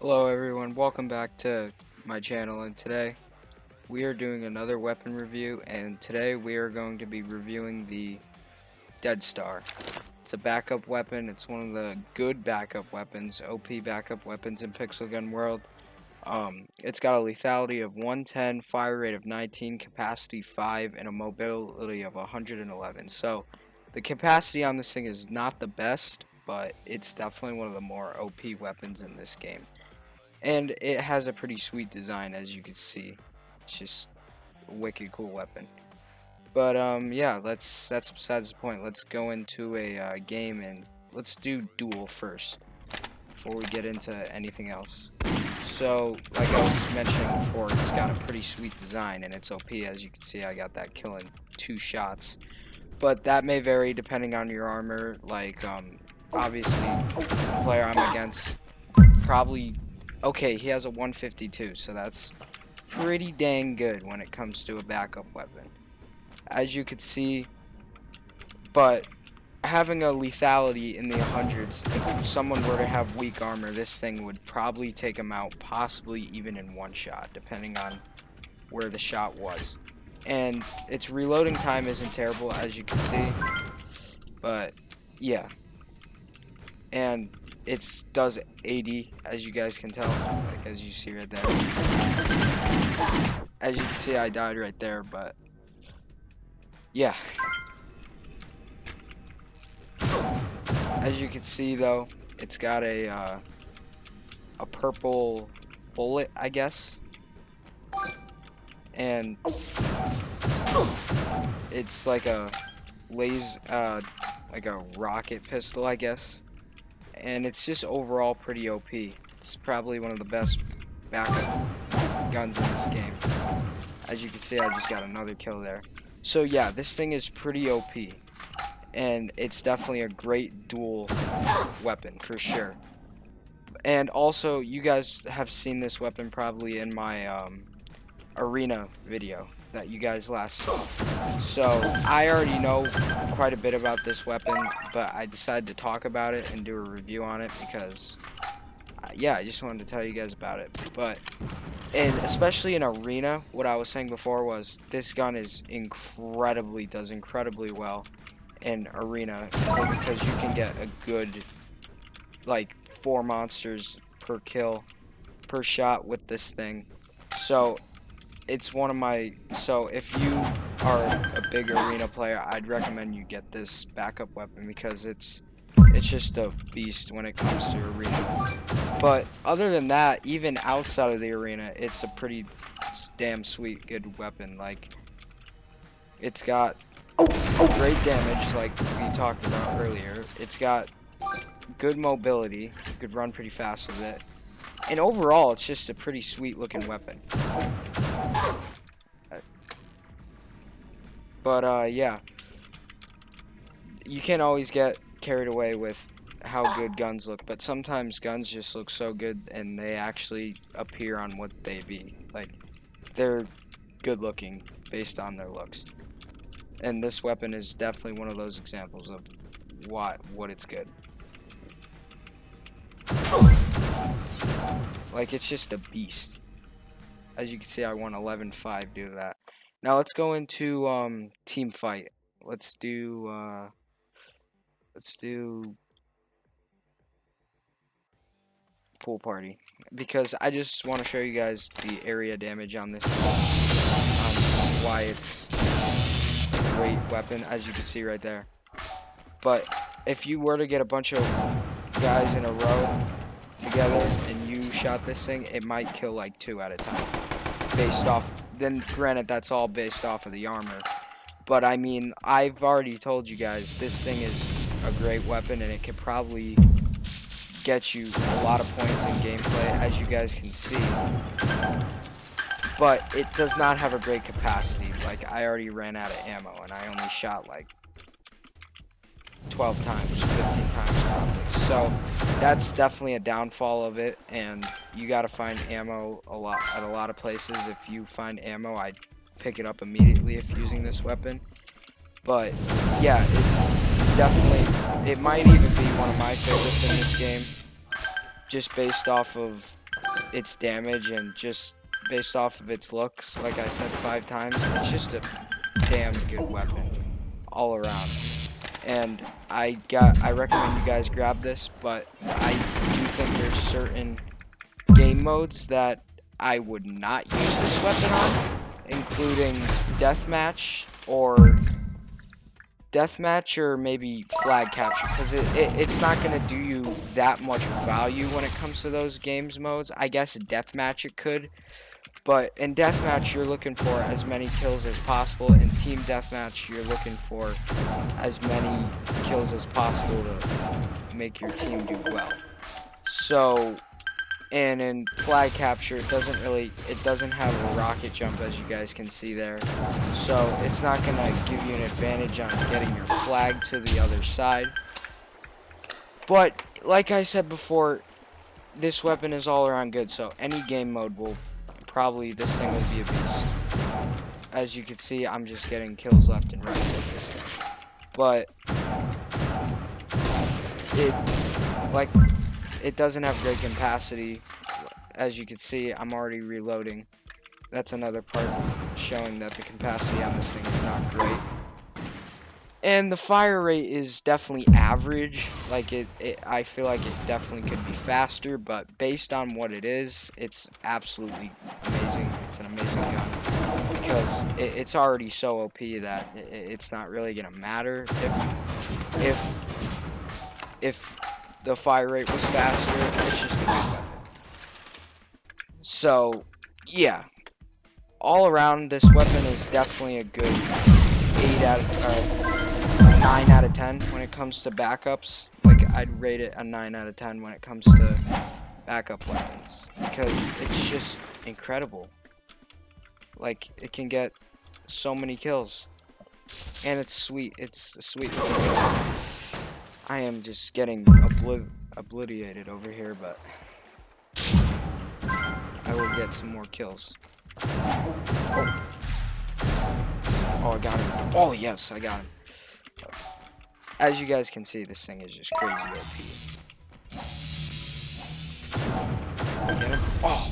Hello everyone, welcome back to my channel, and today we are doing another weapon review, and today we are going to be reviewing the Dead Star. It's a backup weapon. It's one of the good backup weapons, OP backup weapons in Pixel Gun World. It's got a lethality of 110, fire rate of 19, capacity 5, and a mobility of 111. So the capacity on this thing is not the best, but it's definitely one of the more OP weapons in this game. And it has a pretty sweet design, as you can see. It's just a wicked cool weapon. But yeah, that's besides the point. Let's go into a game and let's do Duel first before we get into anything else. So, like I was mentioning before, it's got a pretty sweet design and it's OP. As you can see, I got that kill in 2 shots. But that may vary depending on your armor. Like obviously, the player I'm against probably. Okay, he has a 152, so that's pretty dang good when it comes to a backup weapon. As you can see, but having a lethality in the hundreds, if someone were to have weak armor, this thing would probably take him out, possibly even in one shot, depending on where the shot was. And its reloading time isn't terrible, as you can see, but yeah. And it does 80, as you guys can tell, like as you see right there. As you can see, I died right there, but yeah. As you can see, though, it's got a purple bullet, I guess, and it's like a like a rocket pistol, I guess. And it's just overall pretty OP. It's probably one of the best backup guns in this game. As you can see, I just got another kill there. So yeah, this thing is pretty OP. And it's definitely a great dual weapon, for sure. And also, you guys have seen this weapon probably in my arena video that you guys last saw. So, I already know quite a bit about this weapon, but I decided to talk about it and do a review on it because, yeah, I just wanted to tell you guys about it. But, and especially in arena, what I was saying before was this gun does incredibly well in arena because you can get a good, like, 4 monsters per kill, per shot with this thing. So, it's one of my, so if you are a big arena player, I'd recommend you get this backup weapon because it's just a beast when it comes to arena. But other than that, even outside of the arena, it's a pretty damn sweet good weapon. Like, it's got great damage, like we talked about earlier. It's got good mobility. You could run pretty fast with it. And overall, it's just a pretty sweet looking weapon. But yeah, you can't always get carried away with how good guns look, but sometimes guns just look so good and they actually appear on what they be. Like, they're good looking based on their looks. And this weapon is definitely one of those examples of what it's good. Like, it's just a beast. As you can see, I won 11-5 due to that. Now let's go into team fight. Let's do pool party because I just want to show you guys the area damage on this, why it's a great weapon, as you can see right there. But if you were to get a bunch of guys in a row together and you shot this thing, it might kill like 2 at a time. Based off, then granted, that's all based off of the armor. But I mean, I've already told you guys, this thing is a great weapon and it could probably get you a lot of points in gameplay, as you guys can see. But it does not have a great capacity. Like, I already ran out of ammo and I only shot like 12 times, 15 times probably. So that's definitely a downfall of it, and you gotta find ammo at a lot of places. If you find ammo, I'd pick it up immediately if using this weapon. But yeah, it's definitely, it might even be one of my favorites in this game, just based off of its damage, and just based off of its looks, like I said 5 times, it's just a damn good weapon all around. And I recommend you guys grab this, but I do think there's certain game modes that I would not use this weapon on, including Deathmatch or maybe flag capture, because it's not going to do you that much value when it comes to those games modes. I guess Deathmatch it could, but in Deathmatch you're looking for as many kills as possible. In Team Deathmatch you're looking for as many kills as possible to make your team do well. So, and in flag capture it doesn't have a rocket jump, as you guys can see there, so it's not gonna give you an advantage on getting your flag to the other side. But like I said before, this weapon is all around good, so any game mode this thing will be a beast. As you can see, I'm just getting kills left and right with this thing, but it doesn't have great capacity. As you can see, I'm already reloading. That's another part showing that the capacity on this thing is not great. And the fire rate is definitely average. Like I feel like it definitely could be faster, but based on what it is, it's absolutely amazing. It's an amazing gun because it's already so OP that it's not really gonna matter if the fire rate was faster. It's just a good weapon. So, yeah, all around, this weapon is definitely a good 9 out of 10 when it comes to backups. Like, I'd rate it a 9 out of 10 when it comes to backup weapons, because it's just incredible. Like, it can get so many kills, and it's sweet. It's a sweet little gun. I am just getting obliterated over here, but I will get some more kills. Oh, I got him. Oh, yes, I got him. As you guys can see, this thing is just crazy OP. Get him? Oh!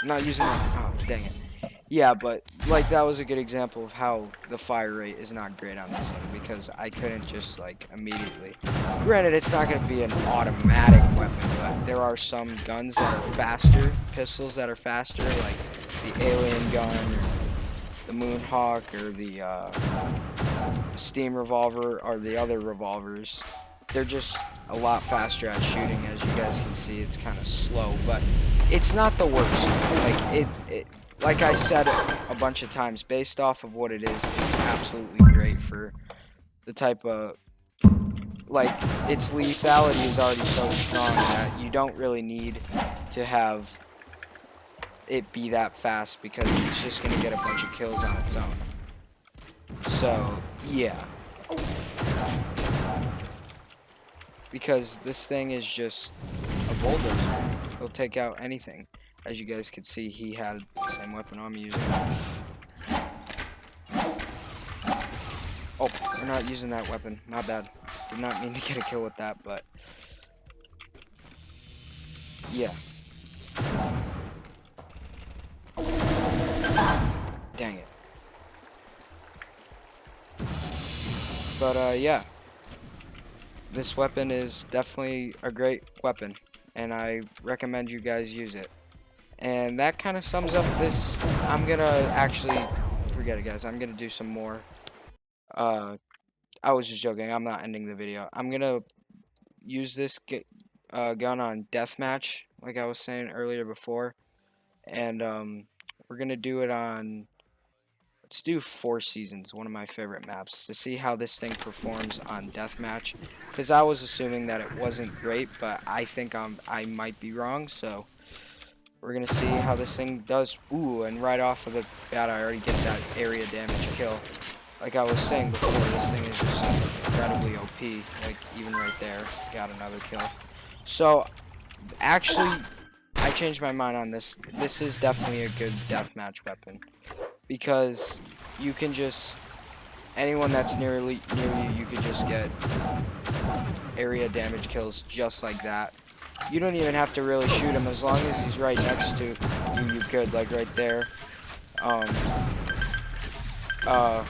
I'm not using it. Oh, dang it. Yeah, but, like, that was a good example of how the fire rate is not great on this thing, because I couldn't just, like, immediately. Granted, it's not going to be an automatic weapon, but there are some guns that are faster, pistols that are faster, like the alien gun, or the Moonhawk, or the steam revolver, or the other revolvers. They're just a lot faster at shooting. As you guys can see, it's kind of slow, but it's not the worst. Like, like I said a bunch of times, based off of what it is, it's absolutely great for the type of, like, its lethality is already so strong that you don't really need to have it be that fast, because it's just going to get a bunch of kills on its own. So, yeah. Because this thing is just a bulldozer. He'll take out anything. As you guys can see, he had the same weapon I'm using. Oh, we're not using that weapon. My bad. Did not mean to get a kill with that, but yeah. Dang it. But yeah. This weapon is definitely a great weapon, and I recommend you guys use it. And that kind of sums up this. I'm gonna actually forget it, guys. I'm gonna do some more. I was just joking. I'm not ending the video. I'm gonna use this gun on Deathmatch, like I was saying earlier before, and we're gonna do it on. Let's do 4 Seasons, one of my favorite maps, to see how this thing performs on Deathmatch. Because I was assuming that it wasn't great, but I think I might be wrong. So we're gonna see how this thing does. Ooh, and right off of the bat, I already get that area damage kill. Like I was saying before, this thing is just incredibly OP. Like, even right there, got another kill. So, actually, I changed my mind on this. This is definitely a good deathmatch weapon, because you can just, anyone that's near you, you could just get area damage kills just like that. You don't even have to really shoot him as long as he's right next to you. You could, like right there. Um. Oh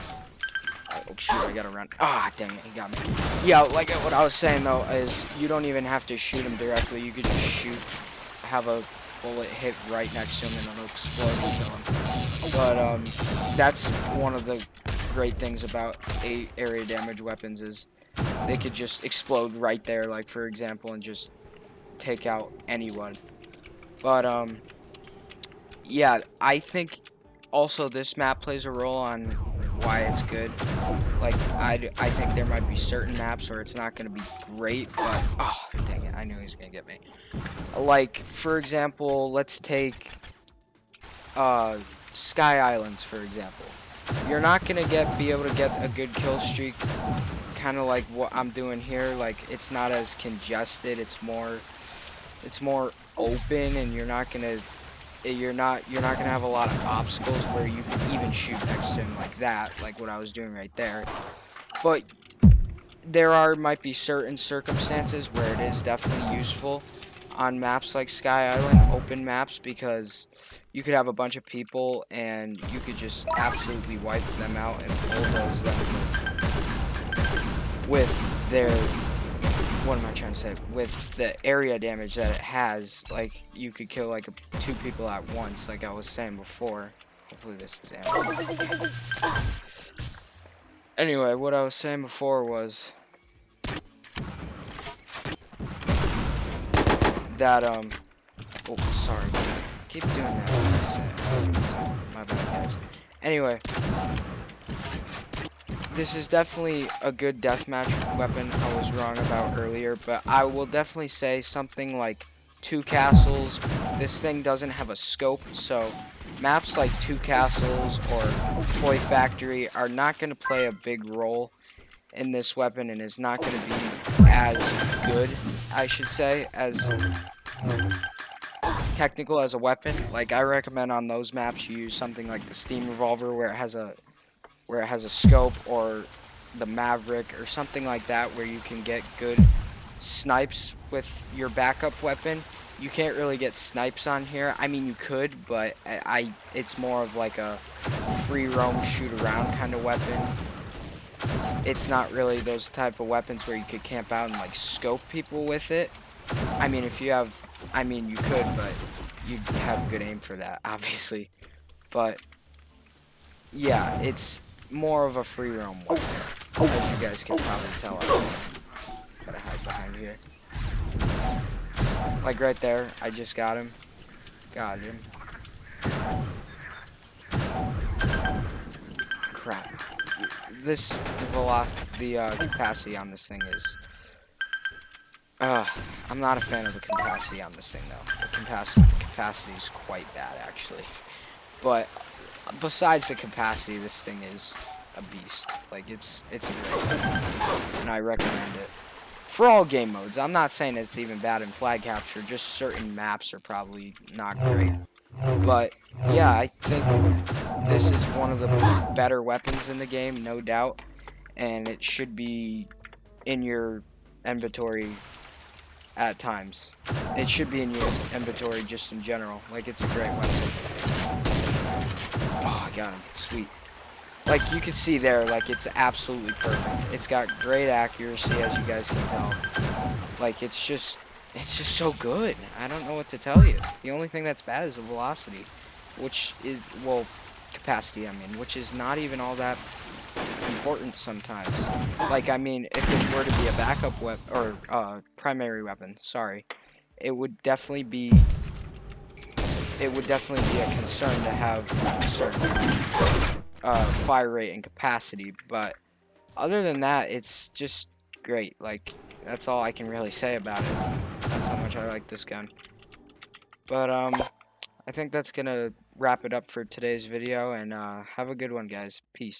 shoot! I gotta run. Ah, dang it! He got me. Yeah, like what I was saying though is you don't even have to shoot him directly. You could just have a bullet hit right next to him and it'll explode and kill him. But that's one of the great things about area damage weapons is they could just explode right there, like for example, and just take out anyone. But yeah, I think also this map plays a role on why it's good. Like I think there might be certain maps where it's not going to be great, but oh dang it, I knew he was going to get me. Like for example, let's take Sky Islands for example. You're not going to be able to get a good kill streak kind of like what I'm doing here. Like it's not as congested, it's more open, and you're not gonna have a lot of obstacles where you can even shoot next to him like that, like what I was doing right there. But might be certain circumstances where it is definitely useful on maps like Sky Island, open maps, because you could have a bunch of people and you could just absolutely wipe them out and bulldoze them with their, what am I trying to say? With the area damage that it has, like you could kill like 2 people at once, like I was saying before. Hopefully this is ammo. Anyway, what I was saying before was that oh sorry, keep doing that. My bad, guys. Anyway, this is definitely a good deathmatch weapon. I was wrong about earlier, but I will definitely say something like 2 castles. This thing doesn't have a scope, so maps like 2 castles or Toy Factory are not going to play a big role in this weapon, and is not going to be as good, I should say, as technical as a weapon. Like I recommend on those maps you use something like the Steam Revolver where it has a scope, or the Maverick or something like that where you can get good snipes with your backup weapon. You can't really get snipes on here. I mean you could, but it's more of like a free roam shoot around kind of weapon. It's not really those type of weapons where you could camp out and like scope people with it. I mean if you have, I mean you could, but you have good aim for that obviously. But yeah, it's more of a free roam weapon, as you guys can probably tell. I gotta hide behind here. Like right there, I just got him. Got him. Crap. This velocity, the capacity on this thing is. I'm not a fan of the capacity on this thing though. The capacity is quite bad actually. But besides the capacity, this thing is a beast. Like it's a great weapon, and I recommend it for all game modes. I'm not saying it's even bad in flag capture. Just certain maps are probably not great. But yeah, I think this is one of the better weapons in the game, no doubt, and it should be in your inventory at times. It should be in your inventory just in general. Like it's a great weapon. Oh, I got him. Sweet. Like you can see there, like it's absolutely perfect. It's got great accuracy, as you guys can tell. Like it's just so good. I don't know what to tell you. The only thing that's bad is the velocity, which is, well, capacity, I mean, which is not even all that important sometimes. Like, I mean, if it were to be a backup weapon, or primary weapon, sorry, it would definitely be a concern to have a certain fire rate and capacity, but other than that, it's just great. Like, that's all I can really say about it. That's how much I like this gun. But I think that's gonna wrap it up for today's video, and have a good one, guys. Peace.